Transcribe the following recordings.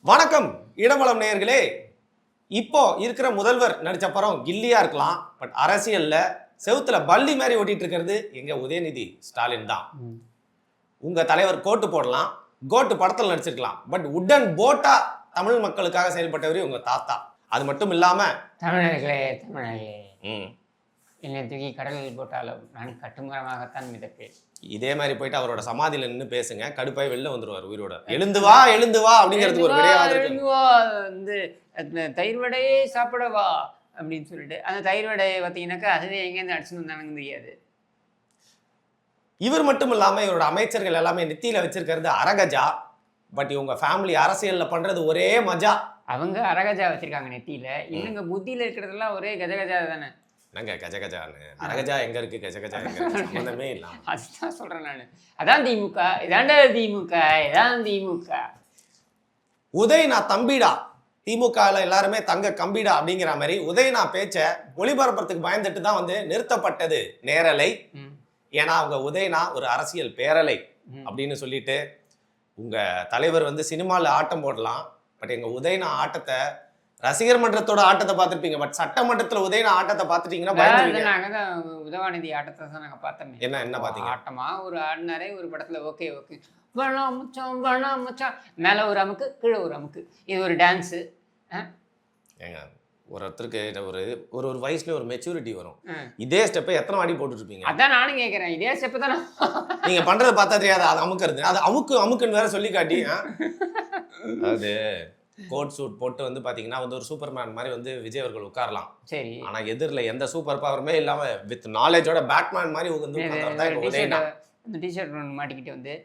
வணக்கம் இடமலம் நேயர்களே. இப்போ இருக்கிற முதல்வர் நடிச்ச படம் கில்லியா இருக்கலாம், பட் அரசியல்ல செவுத்துல பள்ளி மாதிரி ஓட்டிட்டு இருக்கிறது எங்க உதயநிதி ஸ்டாலின் தான். உங்க தலைவர் கோட்டு போடலாம், கோட்டு படத்தில் நடிச்சிருக்கலாம், பட் உடன் போட்டா தமிழ் மக்களுக்காக செயல்பட்டவர் உங்க தாத்தா. அது மட்டும் இல்லாம தமிழர்களே ம், என்னை தூக்கி கடலில் போட்டாலும் நான் கட்டுமரமாகத்தான் மிதப்பேன். இதே மாதிரி போயிட்டு அவரோட சமாதியில நின்று பேசுங்க, கடுப்பாய் வெளில வந்துருவார் உயிரோட. எழுந்து வா அப்படிங்கிறதுக்கு ஒரு கிடையாது. வந்து தயிர் வடையே சாப்பிடவா அப்படின்னு சொல்லிட்டு அந்த தயிர் வடையை பார்த்தீங்கன்னாக்கா அதுவே எங்கேருந்து அடிச்சுன்னு வந்தானு தெரியாது. இவர் மட்டும் இல்லாம இவரோட அமைச்சர்கள் எல்லாமே நெத்தியில வச்சிருக்கிறது அரகஜா. பட் இவங்க ஃபேமிலி அரசியல்ல பண்றது ஒரே மஜா. அவங்க அரகஜா வச்சிருக்காங்க நெத்தியில, இன்னுங்க புத்தியில இருக்கிறதெல்லாம் ஒரே கஜகஜா தானே. என்னங்க கஜகஜான்னு? அரகஜா எங்க இருக்கு, கஜகஜா எங்க இருக்கு? சம்பந்தமே இல்லாம அதுதான் சொல்றேன் நான். அதான் திமுக, இதாண்ட திமுக, இதான் திமுக. உதய் நான் தம்பிடா, திமுகல எல்லாருமே தங்க கம்பிடா அப்படிங்கிற மாதிரி உதய் நான் பேச்ச ஒளிபரப்புறதுக்கு பயந்துட்டு தான் வந்து நிறுத்தப்பட்டது நேரலை. ஏன்னா அவங்க உதயனா ஒரு அரசியல் பேரலை அப்படின்னு சொல்லிட்டு, உங்க தலைவர் வந்து சினிமாவில் ஆட்டம் போடலாம், பட் எங்க உதயனா ஆட்டத்தை ரசிகர் மன்றத்தோட ஆட்டத்தை பார்த்துருப்பீங்க, பட் சட்டமன்றத்தில் உதயனா ஆட்டத்தை பார்த்துட்டீங்கன்னா நாங்கள் உதவாநிதி ஆட்டத்தை தான் நாங்கள் பார்த்தோம். என்ன பார்த்தீங்க? ஆட்டமா ஒரு ஆடினாரே ஒரு படத்துல ஓகே வேணாம் மச்சான் மேலே ஒரு அமுக்கு கீழே ஒரு அமுக்கு, இது ஒரு டான்ஸு. ஏங்க ஒருத்தருக்கு ஒரு ஒரு ஒரு வயசுல ஒரு மெச்சூரிட்டி வரும். இதே ஸ்டெப்பை எத்தனை வாடி போட்டுட்டு இருப்பீங்க? அதான் நானும் கேட்குறேன், இதே ஸ்டெப்பு தான் நீங்க பண்றதை பார்த்தா தெரியாது. அது அமுக்கிறது, அது அமுக்குன்னு வேற சொல்லி காட்டி அது கோட் சூட் போட்டு வந்து பாத்தீங்கன்னா வந்து ஒரு சூப்பர்மேன் மாதிரி வந்து விஜய் அவர்கள் உட்காரலாம். சரி, ஆனா எதிரில் எந்த சூப்பர் பவருமே இல்லாம வித் நாலேஜோட பேட்மேன் மாதிரி வந்து இந்த டிஷர்ட் மாட்டிக்கிட்டு வந்து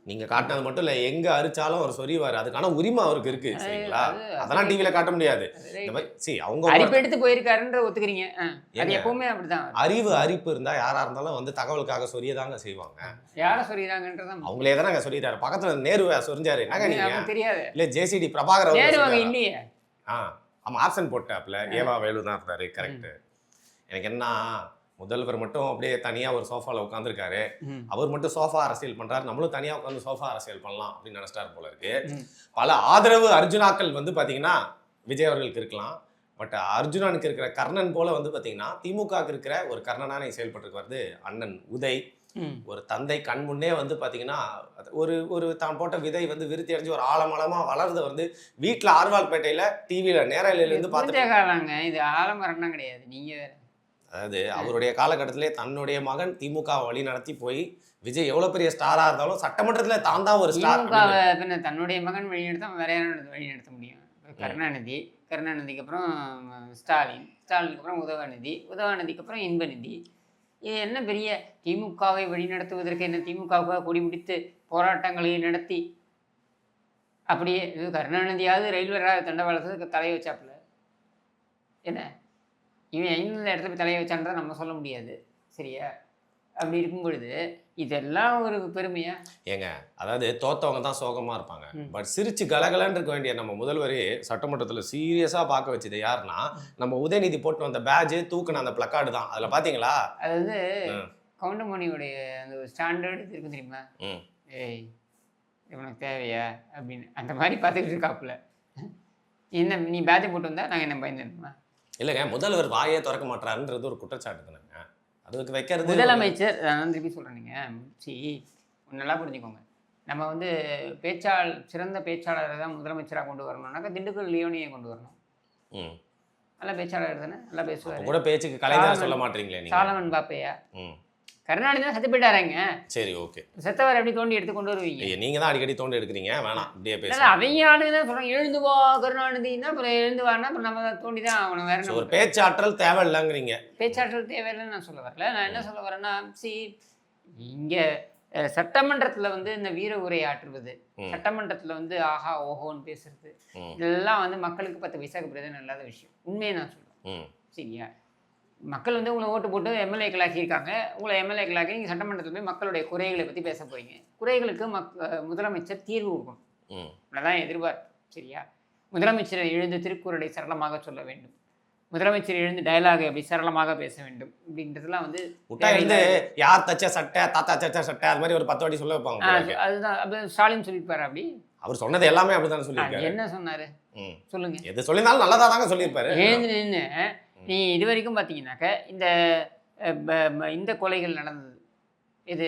நீங்க காட்டினது மட்டும் இல்ல, எங்க அரிச்சாலும் அவர் சொறிவாரு. அதுக்கான உரிமை அவருக்கு இருக்கு, சரிங்களா? அதெல்லாம் டிவில காட்ட முடியாது. இந்த மாதிரி அவங்க அரிப்பு எடுத்து போயிருக்காருன்ற ஒத்துக்கிறீங்க. அது எப்பவுமே அப்படிதான். அரிப்பு இருந்தா யாரா இருந்தாலும் வந்து தகவலுக்காக சொரியதாங்க செய்வாங்க. யார சொரியறாங்கன்றத அவங்களே தானங்க சொல்லிட்டாரு. பக்கத்துல நேரு சொரிஞ்சாரு, என்னங்க நீங்க தெரியாது? இல்ல ஜேசிடி பிரபாகர் நேரு வாங்க இல்லையே. ஆமா, ஆப்சன் போட்டாப்ல, ஏவா வேலு தான் இருந்தாரு. கரெக்ட். எனக்கு என்ன, முதல்வர் மட்டும் அப்படியே தனியா ஒரு சோஃபால உட்காந்துருக்காரு, அவர் மட்டும் சோஃபா அரசியல் பண்றாரு, நம்மளும் தனியா உட்காந்து சோஃபா அரசியல் பண்ணலாம் அப்படின்னு நினைச்சிட்டாரு போல இருக்கு. பல ஆதரவு அர்ஜுனாக்கள் வந்து பாத்தீங்கன்னா விஜய் அவர்களுக்கு இருக்கலாம், பட் அர்ஜுனனுக்கு இருக்கிற கர்ணன் போல வந்து பாத்தீங்கன்னா திமுகவுக்கு இருக்கிற ஒரு கர்ணனான செயல்பட்டு வருது அண்ணன் உதய். ஒரு தந்தை கண் முன்னே வந்து பாத்தீங்கன்னா ஒரு ஒரு தான் போட்ட விதை வந்து விருத்தி அடைஞ்சு ஒரு ஆலமரமா வளர்ந்து வந்து வீட்டுல ஆர்வால்பேட்டையில டிவியில நேரலையில இருந்து பார்த்துட்டு. இது ஆலமரம்னா கிடையாது, நீங்க வேற. அதாவது அவருடைய காலகட்டத்திலே தன்னுடைய மகன் திமுக வழி நடத்தி போய் விஜய் எவ்வளவு பெரிய ஸ்டாரா இருந்தாலும் சட்டமன்றத்துல தான் தான் ஒரு ஸ்டார். பின்ன தன்னுடைய மகன் வழி நடத்த வேற யாரும் வழி நடத்த முடியும்? கருணாநிதிக்கு அப்புறம் ஸ்டாலினுக்கு அப்புறம் உதவாநிதிக்கு அப்புறம் இன்பநிதி. இது என்ன பெரிய திமுகவை வழிநடத்துவதற்கு என்ன திமுகவுக்காக கொடி பிடித்து போராட்டங்களை நடத்தி அப்படியே இது கருணாநிதியாவது ரயில்வே தண்டவாளத்துக்கு தலையை வச்சாப்புல. என்ன இவன் எந்த இடத்துல போய் தலையை வச்சான்றதை நம்ம சொல்ல முடியாது, சரியா? அப்படி இருக்கும் பொழுது இதெல்லாம் ஒரு பெருமையா? ஏங்க, அதாவது தோத்தவங்க தான் சோகமா இருப்பாங்க, பட் சிரிச்சு கலகலன்னு இருக்க வேண்டிய நம்ம முதல்வரே சட்டமன்றத்துல சீரியஸா பார்க்க வச்சது யாருன்னா நம்ம உதயநிதி போட்டு வந்த பேட்ஜ் தூக்குன அந்த பிளக்கார்டு தான். அதுல பாத்தீங்களா, அதாவது கவுண்டமணியோடைய அந்த ஸ்டாண்டர்டு இருக்கு தெரியுமா? ஏய் இவனுக்கு தேவையா அப்படின்னு அந்த மாதிரி பார்த்துக்கிட்டு இருக்காப்புல. என்ன நீ பேட்ஜை போட்டு வந்தா நாங்கள் என்ன பயந்துருமா? இல்லைங்க, முதல்வர் வாயே திறக்க மாட்டாருன்றது ஒரு குற்றச்சாட்டு தானேங்க. அதுக்கு வைக்கிறது முதலமைச்சர். நான் திருப்பி சொல்கிறேன், நீங்கள் நல்லா புரிஞ்சுக்கோங்க. நம்ம வந்து சிறந்த பேச்சாளரை தான் முதலமைச்சராக கொண்டு வரணும்னாக்கா திண்டுக்கல் லியோனியை கொண்டு வரணும். நல்ல பேச்சாளர் தானே, நல்லா பேசுவார். கூட பேச்சுக்கு கலைஞர் சொல்ல மாட்டீங்களே, சாலமன் பாப்பையா? கருணாநிதி தான் செத்து போயிட்டாருங்க. சரி, ஓகே. செத்தவர் எப்படி தோண்டி எடுத்து கொண்டு வருவீங்க? நீங்க தான் அடிக்கடி தோண்டி எடுக்கிறீங்க, வேணாம் அப்படியே பேச. அவங்க ஆளுங்க தான் சொல்றாங்க எழுந்து வா கருணாநிதினா, அப்புறம் எழுந்து வானா அப்புறம் நம்ம தோண்டி தான் ஆகணும். வேற ஒரு பேச்சாற்றல் தேவையில்லைங்கிறீங்க. பேச்சாற்றல் தேவையில்லைன்னு நான் சொல்ல வரல. நான் என்ன சொல்ல வரேன்னா, இங்க சட்டமன்றத்துல வந்து இந்த வீர உரை ஆற்றுவது, சட்டமன்றத்துல வந்து ஆஹா ஓஹோன்னு பேசுறது, இதெல்லாம் வந்து மக்களுக்கு 10 பைசாக்கு பிரயோஜனம் இல்லாத விஷயம். உண்மையை நான் சொல்லுவேன், சரியா? மக்கள் வந்து உங்களை ஓட்டு போட்டு எம்எல்ஏக்களாக்கி இருக்காங்க. உங்களை எம்எல்ஏக்களாக்கி நீங்கள் சட்டமன்றத்தில் போய் மக்களுடைய குறைகளை பற்றி பேச போறீங்க. குறைகளுக்கு முதலமைச்சர் தீர்வு கொடுக்கணும், அதான் எதிர்பார்ப்பு, சரியா? முதலமைச்சரை எழுந்து திருக்குறளை சரளமாக சொல்ல வேண்டும். முதலமைச்சர் எழுந்து டயலாக் அப்படி சரளமாக பேச வேண்டும் அப்படின்றதுலாம் வந்து விட்டா எழுந்து யார் தச்ச சட்டை தாத்தா தச்ச சட்டை அது மாதிரி ஒரு 10 வாட்டி சொல்ல வைப்பாங்க போல இருக்கு. அதுதான் அப்போ ஸ்டாலின் சொல்லியிருப்பாரு அப்படி. அவர் சொன்னது எல்லாமே அப்படித்தானே சொல்லியிருக்காரு. என்ன சொன்னாரு சொல்லுங்க. எது சொல்லியிருந்தாலும் நல்லதா தாங்க சொல்லியிருப்பாரு. எழுந்து நின்று நீ இது வரைக்கும் பார்த்தீங்கன்னாக்க இந்த கொலைகள் நடந்தது, இது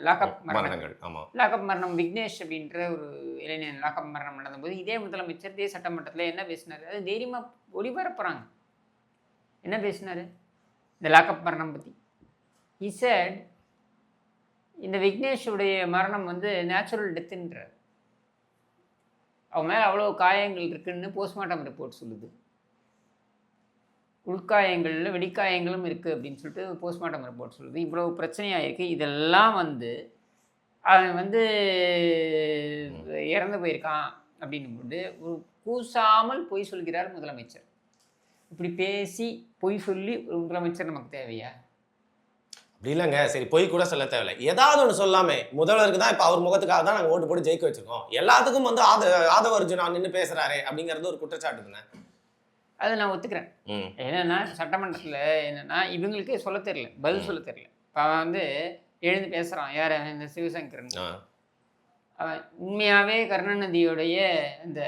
லாக்அப் மரணங்கள். ஆமாம், லாக்அப் மரணம் விக்னேஷ் அப்படின்ற ஒரு இளைஞன் லாக்அப் மரணம் நடந்தபோது இதே முதலமைச்சர் இதே சட்டமன்றத்தில் என்ன பேசினார்? அது தைரியமாக ஒளிபரப்புறாங்க. என்ன பேசினார் இந்த லாக்அப் மரணம் பற்றி? he said இந்த விக்னேஷுடைய மரணம் வந்து நேச்சுரல் டெத்துன்றார். அவன் மேலே அவ்வளோ காயங்கள் இருக்குன்னு போஸ்ட்மார்ட்டம் ரிப்போர்ட் சொல்லுது. உள்காயங்களில் வெடிக்காயங்களும் இருக்குது அப்படின்னு சொல்லிட்டு போஸ்ட்மார்ட்டம் ரிப்போர்ட் சொல்லுது. இவ்வளோ பிரச்சனையாக இருக்குது. இதெல்லாம் வந்து அவன் வந்து இறந்து போயிருக்கான் அப்படின்னும் போது ஒரு கூசாமல் பொய் சொல்கிறார் முதலமைச்சர். இப்படி பேசி பொய் சொல்லி ஒரு முதலமைச்சர் நமக்கு தேவையா? அப்படி இல்லைங்க. சரி, பொய் கூட சொல்ல தேவையில்லை, ஏதாவது ஒன்று சொல்லாமே. முதல்வருக்கு தான் இப்போ அவர் முகத்துக்காக தான் நாங்கள் ஓட்டு போட்டு ஜெயிக்க வச்சிருக்கோம். எல்லாத்துக்கும் வந்து ஆதவ அர்ஜுனா நின்று பேசுறாரு அப்படிங்கிறது ஒரு குற்றச்சாட்டு தானே. அதை நான் ஒத்துக்கிறேன். என்னன்னா சட்டமன்றத்தில் என்னன்னா இவங்களுக்கே சொல்ல தெரியல, பதில் சொல்ல தெரியல. இப்போ அவன் வந்து எழுந்து பேசுகிறான். யார்? இந்த சிவசங்கரன். அவன் உண்மையாகவே கருணாநிதியோடைய இந்த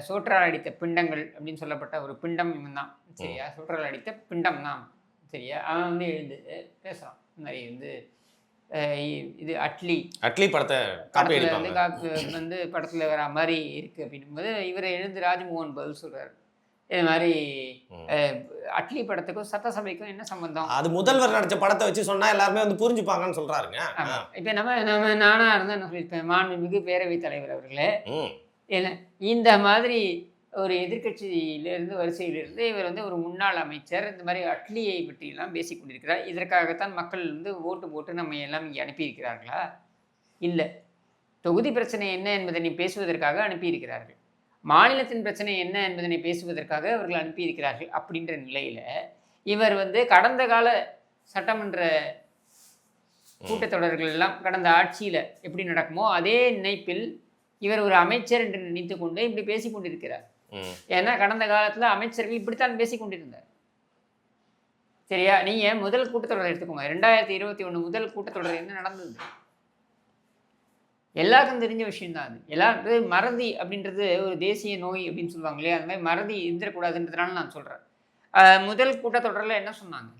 சோற்றால் அடித்த பிண்டங்கள் அப்படின்னு சொல்லப்பட்ட ஒரு பிண்டம் இவன் தான், சரியா? சோற்றால் அடித்த பிண்டம் தான், சரியா? அவன் வந்து எழுந்து பேசுகிறான். இந்த மாதிரி வந்து இது அட்லி படத்தை வந்து படத்தில் வர மாதிரி இருக்குது அப்படின்னும்போது இவர் எழுந்து ராஜ்மோகன் பதில் சொல்கிறார். இது மாதிரி அட்லி படத்துக்கும் சட்டசபைக்கும் என்ன சம்பந்தம்? அது முதல்வர் நடிச்ச படத்தை வச்சு சொன்னா எல்லாருமே வந்து புரிஞ்சுப்பாங்கன்னு சொல்றாருங்க. இப்போ நம்ம நானா இருந்தா என்ன சொல்லியிருப்பேன், மாண்புமிகு பேரவைத் தலைவர் அவர்களே, என்ன இந்த மாதிரி ஒரு எதிர்கட்சியிலிருந்து வரிசையிலிருந்து இவர் வந்து ஒரு முன்னாள் அமைச்சர் இந்த மாதிரி அட்லியை பற்றியெல்லாம் பேசி கொண்டிருக்கிறார். இதற்காகத்தான் மக்கள் வந்து ஓட்டு போட்டு நம்ம எல்லாம் இங்கே அனுப்பியிருக்கிறார்களா? இல்லை, தொகுதி பிரச்சனை என்ன என்பதனை பேசுவதற்காக அனுப்பியிருக்கிறார்கள். மாநிலத்தின் பிரச்சனை என்ன என்பதனை பேசுவதற்காக அவர்கள் அனுப்பியிருக்கிறார்கள். அப்படின்ற நிலையில் இவர் வந்து கடந்த கால சட்டமன்ற கூட்டத்தொடர்கள் எல்லாம் கடந்த ஆட்சியில் எப்படி நடக்குமோ அதே நினைப்பில் இவர் ஒரு அமைச்சர் என்று நினைத்து கொண்டு இப்படி பேசி கொண்டிருக்கிறார். ஏன்னா கடந்த காலத்தில் அமைச்சர்கள் இப்படித்தான் பேசி கொண்டிருந்தார், சரியா? நீங்கள் முதல் கூட்டத்தொடர் எடுத்துக்கோங்க. 2021 முதல் கூட்டத்தொடர் என்ன நடந்தது? எல்லாருக்கும் தெரிஞ்ச விஷயம்தான் அது. எல்லாருக்கும் மறதி அப்படின்றது ஒரு தேசிய நோய் அப்படின்னு சொல்லுவாங்க இல்லையா? அந்த மாதிரி மறதி இருந்துடக்கூடாதுன்றதுனால நான் சொல்கிறேன். முதல் கூட்டத்தொடரில் என்ன சொன்னாங்க?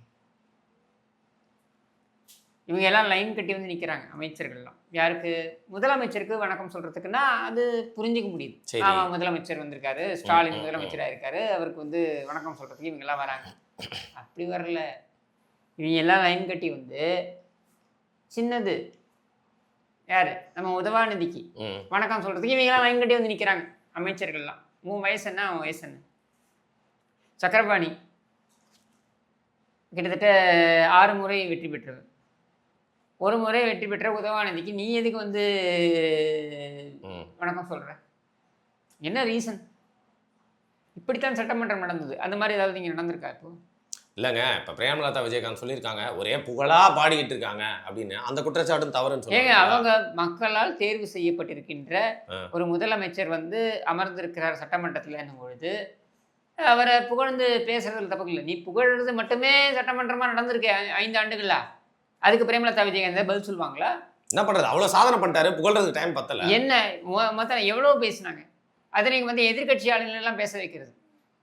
இவங்க எல்லாம் லைன் கட்டி வந்து நிற்கிறாங்க அமைச்சர்கள்லாம். யாருக்கு? முதலமைச்சருக்கு வணக்கம் சொல்கிறதுக்குன்னா அது புரிஞ்சிக்க முடியுது. ஆமாம், முதலமைச்சர் வந்திருக்காரு, ஸ்டாலின் முதலமைச்சராக இருக்காரு, அவருக்கு வந்து வணக்கம் சொல்கிறதுக்கு இவங்கெல்லாம் வராங்க. அப்படி வரல. இவங்க எல்லாம் லைன் கட்டி வந்து சின்னது யார்? நம்ம உதவாநிதிக்கு வணக்கம் சொல்கிறதுக்கு இவங்கெல்லாம் லைன் கட்டி வந்து நிற்கிறாங்க அமைச்சர்கள்லாம். உன் வயசு என்ன, அவன் வயசு என்ன? சக்கரபாணி கிட்டத்தட்ட 6 முறை வெற்றி பெற்றவர். ஒரு முறை வெற்றி பெற்ற உதவாநிதிக்கு நீ எதுக்கு வந்து வணக்கம் சொல்கிற? என்ன ரீசன்? இப்படித்தான் சட்டமன்றம் நடந்தது. அந்த மாதிரி ஏதாவது இங்கே நடந்திருக்கா? இப்போ இல்லைங்க. இப்போ பிரேமலதா விஜயகாந்த் சொல்லியிருக்காங்க, ஒரே புகழாக பாடிக்கிட்டு இருக்காங்க அப்படின்னு. அந்த குற்றச்சாட்டும் தவறுன்னு சொல்லுவாங்க. அவங்க மக்களால் தேர்வு செய்யப்பட்டிருக்கின்ற ஒரு முதலமைச்சர் வந்து அமர்ந்திருக்கிறார் சட்டமன்றத்தில் என்னும் பொழுது அவரை புகழ்ந்து பேசுறதுல தப்பு இல்லை. நீ புகழ்றது மட்டுமே சட்டமன்றமாக நடந்திருக்கு 5 ஆண்டுகளா? அதுக்கு பிரேமலதா விஜயகாந்த் பதில் சொல்லுவாங்களா? என்ன பண்ணுறது, அவ்வளோ சாதனை பண்ணிட்டாரு, புகழ்றதுக்கு டைம் பத்தல. என்ன மொத்தம் எவ்வளோ பேசினாங்க? அதை நீங்கள் வந்து எதிர்கட்சி ஆளுங்களெல்லாம் பேச வைக்கிறது,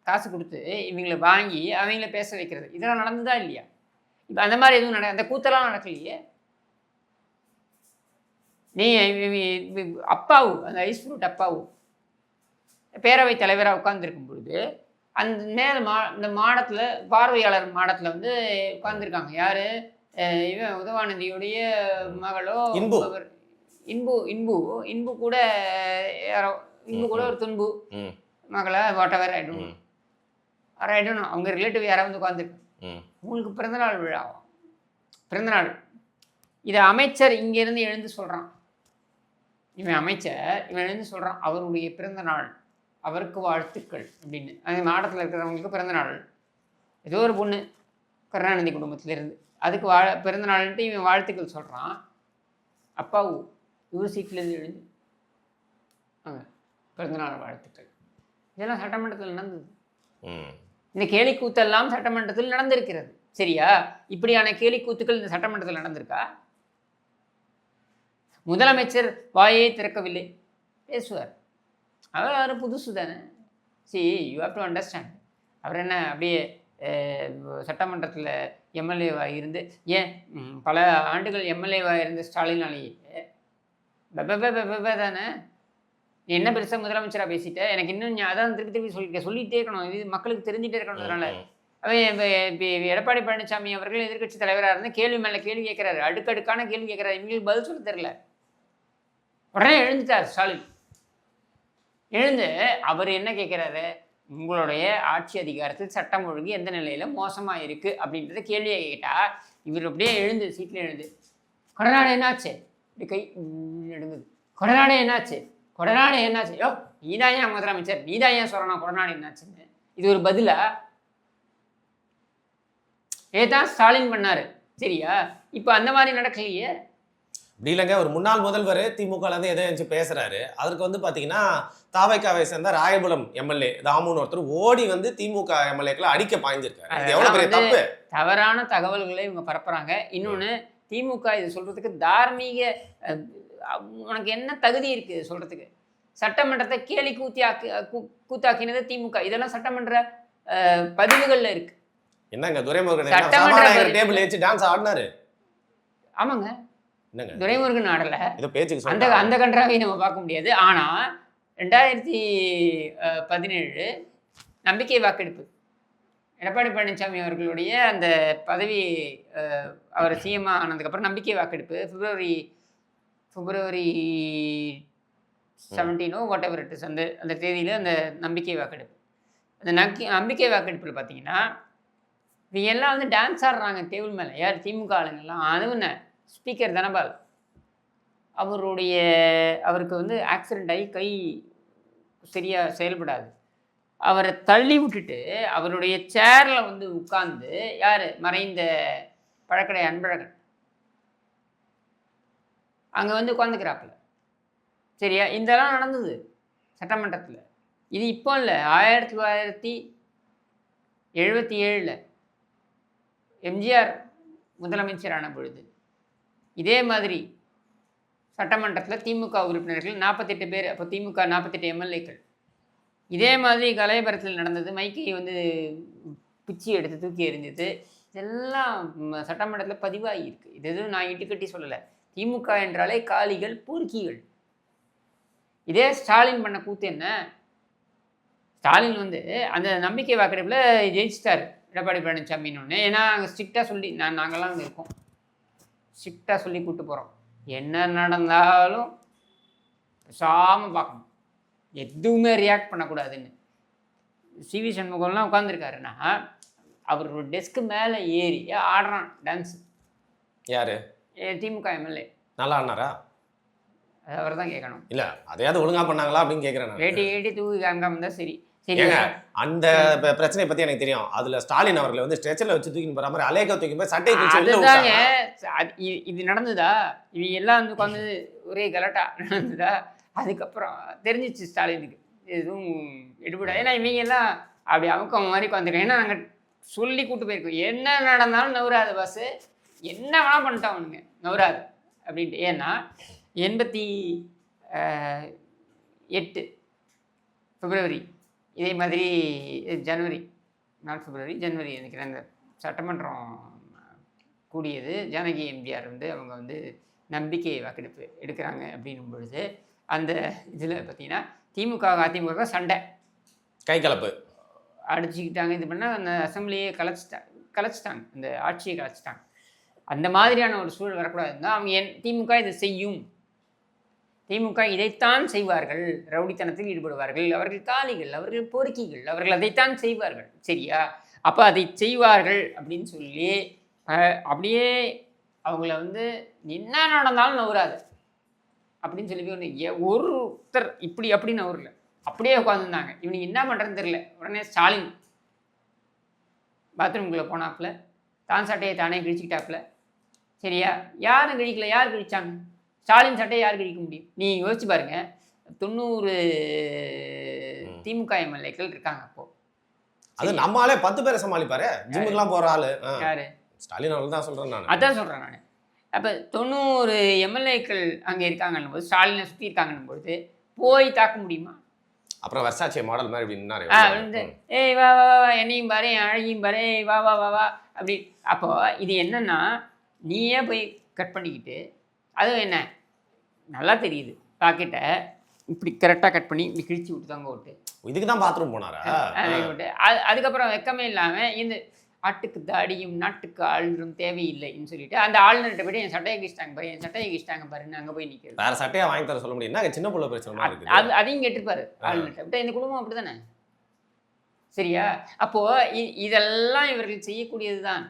காசு கொடுத்து இவங்களை வாங்கி அவங்கள பேச வைக்கிறது, இதெல்லாம் நடந்துதா இல்லையா? இப்போ அந்த மாதிரி எதுவும் அந்த கூத்தெல்லாம் நடக்கலையே. நீ அப்பாவு அந்த ஐஸ் ஃப்ரூட் அப்பாவு பேரவைத் தலைவராக உட்கார்ந்துருக்கும் பொழுது அந்த மேல் இந்த மாடத்தில் பார்வையாளர் மாடத்தில் வந்து உட்கார்ந்துருக்காங்க. யார்? இவன் உதவாநிதியுடைய மகளோ இன்பு கூட யாரோ, இன்பு கூட ஒரு துன்பு மகளை வாட்டவர் ஆயிடும் அவங்க ரிலேட்டிவ் யாராவது வந்து உட்காந்துருக்கு. உங்களுக்கு பிறந்தநாள் விழாவும் பிறந்தநாள் இதை அமைச்சர் இங்கேருந்து எழுந்து சொல்கிறான். இவன் அமைச்சர் இவன் எழுந்து சொல்கிறான் அவருடைய பிறந்தநாள், அவருக்கு வாழ்த்துக்கள் அப்படின்னு. அந்த மாவட்டத்தில் இருக்கிறவங்களுக்கு பிறந்தநாள். ஏதோ ஒரு பொண்ணு கருணாநிதி குடும்பத்திலேருந்து அதுக்கு பிறந்தநாள்ன்ட்டு இவன் வாழ்த்துக்கள் சொல்கிறான். அப்பாவு இவர் சீட்லேருந்து எழுந்து பிறந்தநாள் வாழ்த்துக்கள். இதெல்லாம் சட்டமன்றத்தில் நடந்தது. இந்த கேலிக்கூத்தெல்லாம் சட்டமன்றத்தில் நடந்திருக்கிறது. சரியா? இப்படியான கேலிக்கூத்துக்கள் இந்த சட்டமன்றத்தில் நடந்திருக்கா? முதலமைச்சர் வாயை திறக்கவில்லை, பேசுவார். அவர் புதுசு தானே. You have to understand. அவர் என்ன அப்படியே சட்டமன்றத்தில் எம்எல்ஏவாக இருந்து, ஏன் பல ஆண்டுகள் எம்எல்ஏவாக இருந்த ஸ்டாலினாலேயே தானே. நீ என்ன பெருசாக முதலமைச்சராக பேசிட்ட, எனக்கு இன்னும் அதான் திருப்பி திருப்பி சொல்லிகிட்டே இருக்கணும், இது மக்களுக்கு தெரிஞ்சுட்டே இருக்கணுன்றதுனால. அவன் எடப்பாடி பழனிசாமி அவர்கள் எதிர்க்கட்சி தலைவராக இருந்து கேள்வி மேலே கேள்வி கேட்குறாரு, அடுக்கடுக்கான கேள்வி கேட்குறாரு, இவங்களுக்கு பதில் சொல்ல தெரியல. உடனே எழுந்துட்டார் ஸ்டாலின். எழுந்து அவர் என்ன கேட்குறாரு, உங்களுடைய ஆட்சி அதிகாரத்தில் சட்டம் ஒழுங்கு எந்த நிலையில் மோசமாக இருக்குது அப்படின்றத கேள்வியை கேட்டால், இவர் அப்படியே எழுந்து சீட்டில் எழுந்து, கொடநாடு என்னாச்சு, இப்படி கை எடுங்குது, கொடநாடு என்னாச்சு, கொடநாடு என்னாச்சு, யோ நீதான் ஏன் முதலமைச்சர், நீதான் ஏன் சொல்லணும் கொடநாடு என்னாச்சுன்னு. இது ஒரு பதிலா? ஏதான் ஸ்டாலின் பண்ணாரு. சரியா? இப்போ அந்த மாதிரி நடக்கலையே. அப்படி இல்லைங்க, ஒரு முன்னாள் முதல்வர் திமுகலேருந்து எதோ பேசுறாரு, அதற்கு வந்து பார்த்தீங்கன்னா தாவைக்காவை சேர்ந்த ராயபுரம் எம்எல்ஏ தாமுன்னு ஒருத்தர் ஓடி வந்து திமுக எம்எல்ஏக்களை அடிக்க பாய்ஞ்சிருக்காரு. இது எவ்வளவு பெரிய தப்பு. தவறான தகவல்களை இவங்க பரப்புறாங்க. இன்னொன்று, திமுக இது சொல்றதுக்கு தார்மீக, உனக்கு என்ன தகுதி இருக்கு சொல்றதுக்கு? சட்டமன்றத்தை கேலி கூத்தாக்கினது திமுக. இதெல்லாம் சட்டமன்ற பதிவுகள்ல இருக்கு. என்னங்க துரைமுருகன் டேபிள் ஏச்சி டான்ஸ் ஆடினாரு? ஆமாங்க, துரைமுருகன் ஆடல, அந்த கன்றாவை நம்ம பார்க்க முடியாது. ஆனா 2017 நம்பிக்கை வாக்கெடுப்பு, எடப்பாடி பழனிசாமி அவர்களுடைய அந்த பதவி, அவர் சிஎம் ஆனதுக்கப்புறம் நம்பிக்கை வாக்கெடுப்பு பிப்ரவரி 17 வாட் எவர் இட் இஸ், அந்த தேதியில் அந்த நம்பிக்கை வாக்கெடுப்பு. அந்த நம்பிக்கை வாக்கெடுப்பில் பார்த்தீங்கன்னா இவங்க எல்லாம் வந்து டான்ஸ் ஆடுறாங்க டேபிள் மேலே. யார்? திமுக ஆளுங்கள்லாம். அதுவும் ஸ்பீக்கர் தனபால் அவருக்கு வந்து ஆக்சிடெண்ட் ஆகி கை சரியாக செயல்படாது. அவரை தள்ளி விட்டுட்டு அவருடைய சேரில் வந்து உட்கார்ந்து, யார்? மறைந்த பழக்கடை அன்பழகன் அங்கே வந்து உட்காந்துக்கிறாப்புல. சரியா? இதெல்லாம் நடந்தது சட்டமன்றத்தில். இது இப்போ இல்லை, 1977 எம்ஜிஆர் முதலமைச்சரான பொழுது இதே மாதிரி சட்டமன்றத்தில் திமுக உறுப்பினர்கள் 48 பேர், அப்போ திமுக 48 எம்எல்ஏக்கள், இதே மாதிரி கலையபுரத்தில் நடந்தது. மைக்கை வந்து பிச்சி எடுத்து தூக்கி எறிஞ்சது, இதெல்லாம் சட்டமன்றத்தில் பதிவாகியிருக்கு. இது எதுவும் நான் இட்டுக்கட்டி சொல்லலை. திமுக என்றாலே காளிகள், பூர்க்கிகள். இதே ஸ்டாலின் பண்ண கூத்து என்ன? ஸ்டாலின் வந்து அந்த நம்பிக்கை வாக்கெடுப்பில் ஜெயிச்சிட்டார் எடப்பாடி பழனிசாமின்னு ஒன்று. ஏன்னா அங்கே ஸ்ட்ரிக்டாக சொல்லி நாங்கள்லாம் அங்கே இருக்கோம், ஸ்ட்ரிக்டாக சொல்லி கூப்பிட்டு போகிறோம், என்ன நடந்தாலும் பேசாமல் பார்க்கணும், எதுவுமே ரியாக்ட் பண்ணக்கூடாதுன்னு. சிவி சண்முகம்லாம் உட்காந்துருக்காருன்னா அவர் ஒரு டெஸ்க்கு மேலே ஏறி ஆடுறான் டான்ஸு. யார்? திமுக எம்எல்ஏ. நல்லா ஆடினாரா? அது அவர் தான் கேட்கணும். இல்லை, அதையாவது ஒழுங்காக பண்ணாங்களா அப்படின்னு கேட்குறேன். ஏட்டி தூக்கி காமிக்காம இருந்தால் சரி. அந்த பிரச்சனை பத்தி எனக்கு தெரியும். அதுல ஸ்டாலின் அவர்களை வந்து ஸ்ட்ரெச்சர்ல வச்சு தூக்கி போற மாதிரி அலேக்கா தூக்கி போய் சட்டை அதுதாங்க. இது நடந்ததா? இவங்க எல்லாம் வந்து உட்காந்து ஒரே கலட்டா நடந்ததா? அதுக்கப்புறம் தெரிஞ்சிச்சு ஸ்டாலினுக்கு எதுவும் எடுபடா. ஏன்னா இவங்க எல்லாம் அப்படி அவங்க மாதிரி உட்காந்துருக்கோம். ஏன்னா நாங்கள் சொல்லி கூட்டு போயிருக்கோம், என்ன நடந்தாலும் நவராது பஸ்ஸு, என்ன வேணா பண்ணிட்டோம் அவனுங்க, நவராது அப்படின்ட்டு. ஏன்னா 88 பிப்ரவரி, இதே மாதிரி ஜனவரி, நாட் பிப்ரவரி, ஜனவரி நினைக்கிறேன், அந்த சட்டமன்றம் கூடியது. ஜானகி எம்ஜிஆர் வந்து அவங்க வந்து நம்பிக்கை வாக்கெடுப்பு எடுக்கிறாங்க அப்படின்னும் பொழுது அந்த இதில் பார்த்தீங்கன்னா திமுக அதிமுக சண்டை, கை கலப்பு அடிச்சுக்கிட்டாங்க. இது பண்ணால் அந்த அசம்பிளியை கலைச்சிட்டாங்க, அந்த ஆட்சியை கலைச்சிட்டாங்க. அந்த மாதிரியான ஒரு சூழல் வரக்கூடாதுன்னா அவங்க திமுக இதை செய்யும், திமுக இதைத்தான் செய்வார்கள், ரவுடித்தனத்தில் ஈடுபடுவார்கள், அவர்கள் காளிகள், அவர்கள் பொறுக்கிகள், அவர்கள் அதைத்தான் செய்வார்கள். சரியா? அப்போ அதை செய்வார்கள் அப்படின்னு சொல்லி அப்படியே அவங்கள வந்து என்ன நடந்தாலும் நவராது அப்படின்னு சொல்லி ஒருத்தர் இப்படி அப்படின்னு நவரல, அப்படியே உட்காந்துருந்தாங்க. இவனுக்கு என்ன பண்ணுறதுன்னு தெரியல. உடனே ஸ்டாலின் பாத்ரூம்குள்ளே போனாப்புல, தான் சட்டையை தானே கிழிச்சிக்கிட்டாப்புல. சரியா? யாரும் கிழிக்கல. யார் கிழிச்சாங்க? ஸ்டாலின் சட்டையை யார் கிழிக்க முடியும்? நீ யோசிச்சு பாருங்க. 90 திமுக எம்எல்ஏக்கள் இருக்காங்க அப்போ. அது நம்மளாலே 10 பேரை சமாளிப்பாரு, ஜிம்முக்குலாம் போற ஆளு. யாரு? ஸ்டாலின் அவர்கள் தான் சொல்றேன் நான். அதான் சொல்றேன் நான். அப்ப 90 எம்எல்ஏக்கள் அங்க இருக்காங்கன்னும் போது, ஸ்டாலினை சுத்தி இருக்காங்கன்னும் பொழுது போய் தாக்க முடியுமா? அப்புறம் வெர்சாச்சி மாடல் மாதிரி இப்படி நின்னாரு. வந்து ஏய் வா வா வா என்னையும் பாரு, என் அழகியும் பாரு, ஏய் வா வா வா வா அப்படி. அப்போ இது என்னன்னா, நீயே போய் கட் பண்ணிக்கிட்டு, அதுவும் என்ன நல்லா தெரியுது பாக்கெட்டை இப்படி கரெக்டாக கட் பண்ணி இப்படி கிழிச்சு விட்டு தாங்க விட்டு இதுக்கு தான் பாத்ரூம் போனாரா? விட்டு அதுக்கப்புறம் வெக்கமே இல்லாமல் இந்த ஆட்டுக்கு தாடியும் நாட்டுக்கு ஆளுநரும் தேவையில்லைன்னு சொல்லிட்டு அந்த ஆளுநர்கிட்ட போய்ட்டு என் சட்டையை கிழிச்சிட்டாங்க பாரு, என் சட்டையை கிழிச்சிட்டாங்க பாருன்னு அங்கே போய் நிற்கிறது. வேற சட்டையை வாங்கி தர சொல்ல முடியும், சின்ன பிள்ளை பிரச்சனை இருக்கு. அதையும் கேட்டுருப்பாரு ஆளுநர்கிட்ட. விட்டா இந்த குடும்பம் அப்படி தானே, சரியா? அப்போ இதெல்லாம் இவர்கள் செய்யக்கூடியது தான்.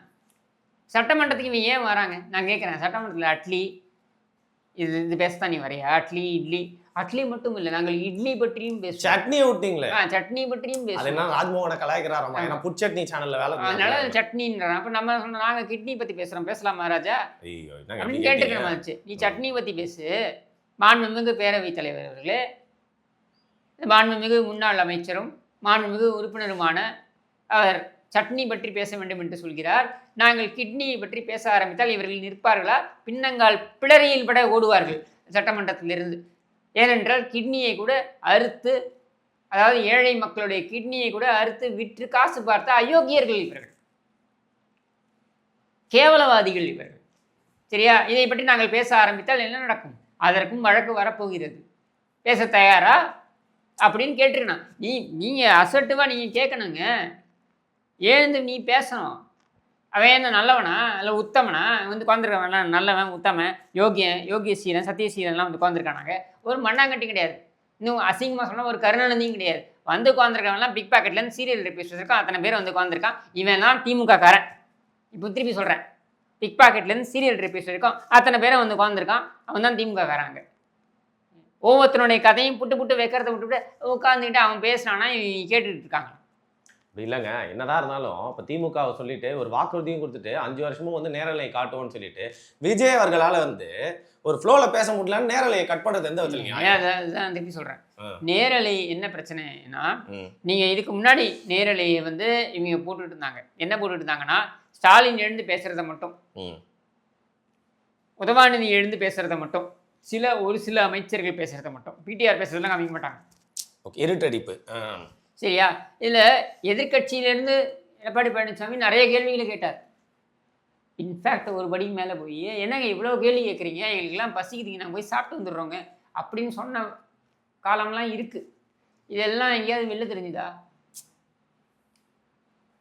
சட்டமன்றத்துக்கு இவங்க ஏன் வராங்க நான் கேட்குறேன். சட்டமன்றத்தில் அட்லி இது பேசத்தான் நீ வரையா? அட்லி மட்டும் இல்லை, நாங்கள் இட்லி பற்றியும் பேசுவோம். சட்னியை விட்டீங்களே, சட்னி பற்றியும் பேசுவோம். என்ன ராஜ்மோகனை கலாய்க்கிறாராமா, ஏன்னா புட்சட்னி சேனல்ல வேலை. அதனால சட்னின்றான். அப்ப நம்ம சொன்னோம் நாங்க கிட்னி பத்தி பேசுறோம், பேசலாமா ராஜா அப்படின்னு கேட்டுக்கணுமாச்சு. நீ சட்னி பத்தி பேசு. மாண்புமிகு பேரவைத் தலைவர் அவர்களே, மாண்புமிகு முன்னாள் அமைச்சரும் மாண்புமிகு உறுப்பினருமான அவர் சட்னி பற்றி பேச வேண்டும் என்று சொல்கிறார். நாங்கள் கிட்னியை பற்றி பேச ஆரம்பித்தால் இவர்கள் நிற்பார்களா? பின்னங்கால் பிளறியில் பட ஓடுவார்கள் சட்டமன்றத்திலிருந்து. ஏனென்றால் கிட்னியை கூட அறுத்து, அதாவது ஏழை மக்களுடைய கிட்னியை கூட அறுத்து விற்று காசு பார்த்த அயோக்கியர்கள் இவர்கள், கேவலவாதிகள் இவர்கள், சரியா? இதை பற்றி நாங்கள் பேச ஆரம்பித்தால் என்ன நடக்கும்? அதற்கும் வழக்கு வரப்போகிறது. பேச தயாரா அப்படின்னு கேட்டிருக்கணும். நீங்கள் அசட்டுவா நீங்கள் கேட்கணுங்க, எழுந்து நீ பேசணும். அவன் என்ன நல்லவனா இல்லை உத்தமனா? வந்து உட்காந்துருக்கான் நல்லவன் உத்தமன் யோகியசீலன் சத்தியசீலன்லாம் வந்து உட்காந்துருக்கானாங்க. ஒரு மண்ணாங்கட்டி கிடையாது. இன்னும் அசிங்கமாக சொன்னால் ஒரு கருணாநிதியும் கிடையாது. வந்து உட்காந்துருக்கவன்லாம் பிக் பாக்கெட்லேருந்து சீரியல் ரிப்பீஸ் வச்சிருக்கான். அத்தனை பேர் வந்து உட்காந்துருக்கான். இவன் தான் திமுக காரன். இப்போ திருப்பி சொல்கிறேன், பிக் பாக்கெட்லேருந்து சீரியல் ரிப்பீஸ் வச்சிருக்கான். அத்தனை பேரை வந்து உட்காந்துருக்கான். அவன் தான் திமுக காராங்க. ஒவ்வொருத்தனுடைய கதையும் புட்டு வைக்கிறத விட்டுவிட்டு உட்காந்துக்கிட்டு அவன் பேசுனான்னா கேட்டுட்டு இருக்காங்க. அப்படி இல்லைங்க, என்னதான் இருந்தாலும் இப்போ திமுகவை சொல்லிட்டு ஒரு வாக்குறுதியும் கொடுத்துட்டு 5 வருஷமும் வந்து நேரலையை காட்டுவோம்னு சொல்லிட்டு விஜய் அவர்களால் வந்து ஒரு ஃப்ளோவில் பேச முடியலன்னு நேரலையை கட் பண்ணுறது எந்த விதத்துலீங்க? அதான் திருப்பி சொல்கிறேன். நேரலை என்ன பிரச்சனைனா, நீங்கள் இதுக்கு முன்னாடி நேரலையை வந்து இவங்க போட்டுட்டு இருந்தாங்க. என்ன போட்டுட்டு இருந்தாங்கன்னா, ஸ்டாலின் எழுந்து பேசுகிறத மட்டும், உதவாநிதி எழுந்து பேசுகிறத மட்டும், ஒரு சில அமைச்சர்கள் பேசுகிறத மட்டும், பிடிஆர் பேசுறதெல்லாம் காமிக்க மாட்டாங்க. ஓகே, இருட்டடிப்பு. சரியா? இதில் எதிர்கட்சியிலேருந்து எடப்பாடி பழனிசாமி நிறைய கேள்விகளை கேட்டார். இன்ஃபேக்ட் ஒரு படிக்கு மேலே போய், என்னங்க இவ்வளோ கேள்வி கேட்குறீங்க, எங்களுக்கெல்லாம் பசிக்குதுங்க, நாங்கள் போய் சாப்பிட்டு வந்துடுறோங்க அப்படின்னு சொன்ன காலம்லாம் இருக்குது. இதெல்லாம் எங்கேயாவது வெளில தெரிஞ்சுதா?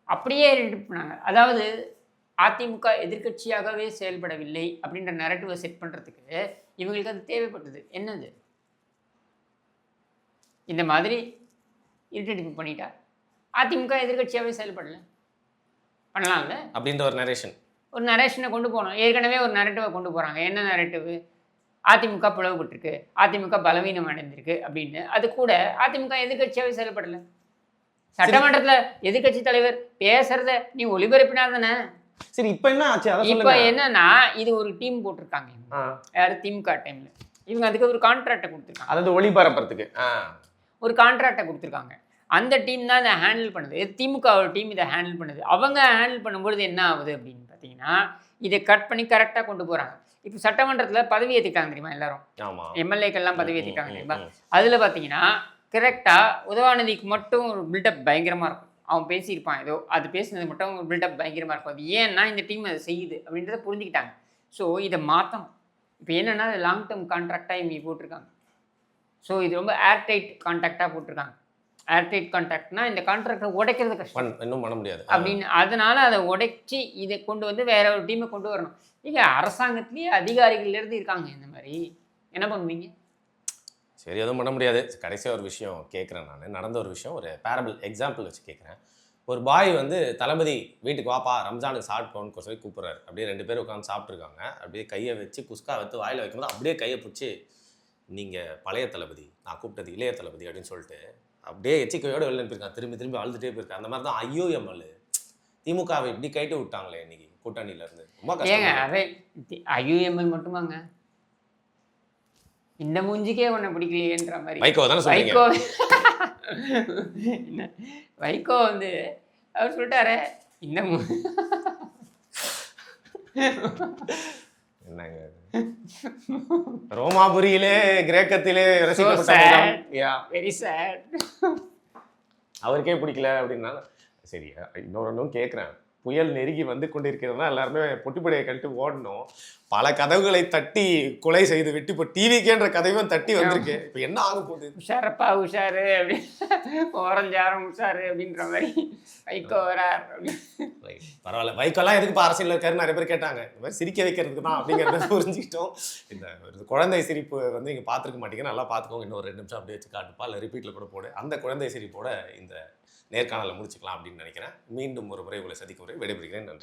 அப்படியே பண்ணாங்க. அதாவது அதிமுக எதிர்கட்சியாகவே செயல்படவில்லை அப்படின்ற நரேட்டிவை செட் பண்ணுறதுக்கு இவங்களுக்கு அது தேவைப்பட்டது. என்னது? இந்த மாதிரி இருட்டடிப்பு பண்ணிட்டா அதிமுக எதிர்கட்சியாகவே செயல்படல, பண்ணலாம்ல அப்படின்ற ஒரு நரேஷனை கொண்டு போகணும். ஏற்கனவே ஒரு நரேட்டிவை கொண்டு போகிறாங்க. என்ன நரேட்டிவு? அதிமுக பிளவுபட்டிருக்கு, அதிமுக பலவீனம் அடைந்திருக்கு அப்படின்னு. அது கூட அதிமுக எதிர்கட்சியாகவே செயல்படலை. சட்டமன்றத்தில் எதிர்கட்சி தலைவர் பேசுறத நீ ஒளிபரப்பினா தானே. சரி, இப்போ என்ன ஆச்சு? இப்போ என்னன்னா, இது ஒரு டீம் போட்டிருக்காங்க. யாரு? திமுக டைம்ல இவங்க அதுக்கு ஒரு கான்ட்ராக்டை கொடுத்துருக்காங்க. அதாவது ஒளிபரப்புறதுக்கு ஒரு கான்ட்ராக்டை கொடுத்துருக்காங்க. அந்த டீம் தான் இதை ஹேண்டில் பண்ணுது. திமுக டீம் இதை ஹேண்டில் பண்ணுது. அவங்க ஹேண்டில் பண்ணும்பொழுது என்ன ஆகுது அப்படின்னு பார்த்தீங்கன்னா, இதை கட் பண்ணி கரெக்டாக கொண்டு போகிறாங்க. இப்போ சட்டமன்றத்தில் பதவி ஏற்றிட்டாங்க தெரியுமா எல்லாரும்? எம்எல்ஏக்கள்லாம் பதவி ஏற்றிட்டாங்க தெரியுமா? அதில் பார்த்தீங்கன்னா கரெக்டாக உதவாநிதிக்கு மட்டும் ஒரு பில்டப் பயங்கரமாக இருக்கும். அவன் பேசியிருப்பான் ஏதோ, அது பேசினது மட்டும் ஒரு பில்டப் பயங்கரமாக இருக்கும். அது ஏன்னா இந்த டீம் அதை செய்யுது அப்படின்றத புரிஞ்சுக்கிட்டாங்க. ஸோ இதை மாற்றணும். இப்போ என்னென்னா, அது லாங் டேர்ம் கான்ட்ராக்டாக இவங்க போட்டிருக்காங்க. ஸோ இது ரொம்ப ஏர்டைட் கான்ட்ராக்டாக போட்டிருக்காங்க. ஏர்டைட் கான்ட்ராக்ட்னா இந்த கான்ட்ராக்டை உடைக்கிறது கஷ்டம், இன்னும் பண்ண முடியாது அப்படின்னு. அதனால அதை உடைச்சி இதை கொண்டு வந்து வேற ஒரு டீமை கொண்டு வரணும். இங்கே அரசாங்கத்திலேயே அதிகாரிகள்லேருந்து இருக்காங்க இந்த மாதிரி. என்ன பண்ணுவீங்க? சரி, எதுவும் பண்ண முடியாது. கடைசியாக ஒரு விஷயம் கேட்குறேன். நான் நடந்த ஒரு விஷயம், ஒரு பேரபிள் எக்ஸாம்பிள் வச்சு கேட்குறேன். ஒரு பாய் வந்து தளபதி வீட்டுக்கு வாப்பா ரம்ஜானுக்கு சாப்பிட்டோன்னு சொல்லி கூப்பிட்றாரு. அப்படியே 2 பேர் உட்காந்து சாப்பிட்ருக்காங்க. அப்படியே கையை வச்சு குஸ்கா வைத்து வாயில் வைக்கும்போது அப்படியே கையை பிடிச்சி, நீங்கள் பழைய தளபதி, நான் கூப்பிட்டது இளைய தளபதி அப்படின்னு சொல்லிட்டு அப்படியே எச்சிக்கையோடு வெளில போயிருக்கான். திரும்பி அழுதுகிட்டே போயிருக்கான். அந்த மாதிரி தான் ஐயோஎம்எல் திமுகவை இப்படி கைட்டு விட்டாங்களே இன்னைக்கு கூட்டணியிலேருந்து. ரொம்ப கஷ்டம். ஐயோஎம்எல் மட்டுமாங்க, இந்த மூஞ்சிக்கே உன்னை பிடிக்கலையேன்ற மாதிரி வைகோ தானே சொல்றீங்க. வைகோ வந்து அவர் சொல்லிட்டாரு இந்த என்னங்க ரோமாபுரியிலே கிரேக்கத்திலே ரசிக்கப்பட்ட முகம். Yeah. Very sad. அவருக்கே பிடிக்கல அப்படின்னா சரி. இன்னொன்றும் கேட்குறேன். புயல் நெருங்கி வந்து கொண்டிருக்கிறதுனா எல்லாருமே பொட்டிப்படையை கழிட்டு ஓடணும். பல கதவுகளை தட்டி கொலை செய்து விட்டு இப்போ டிவிக்கேன்ற கதவையும் தட்டி வந்திருக்கு. இப்போ என்ன ஆக போகுது? உஷாரப்பா உஷாரு அப்படின்னு ஓரஞ்சாரம் உஷாரு அப்படின்ற மாதிரி வைகோ வரார் அப்படின்னு. பரவாயில்ல, வைக்கோலாம் எதுக்குப்பா அரசியல் இருக்காரு நிறைய பேர் கேட்டாங்க. இந்த மாதிரி சிரிக்க வைக்கிறதுக்கு தான் அப்படிங்கிறத புரிஞ்சுக்கிட்டோம். இந்த ஒரு குழந்தை சிரிப்பு வந்து நீங்கள் பார்த்துருக்க மாட்டீங்க, நல்லா பார்த்துக்கோங்க. இன்னும் 2 நிமிஷம் அப்படியே வச்சு காட்டுப்பா, இல்லை ரிப்பீட்டில் கூட போடு. அந்த குழந்தை சிரிப்போட இந்த நேர்காணலை முடிச்சுக்கலாம் அப்படின்னு நினைக்கிறேன். மீண்டும் ஒரு முறை உங்களை சந்திக்கும் வரை விடைபெறுகிறேன். நன்றி.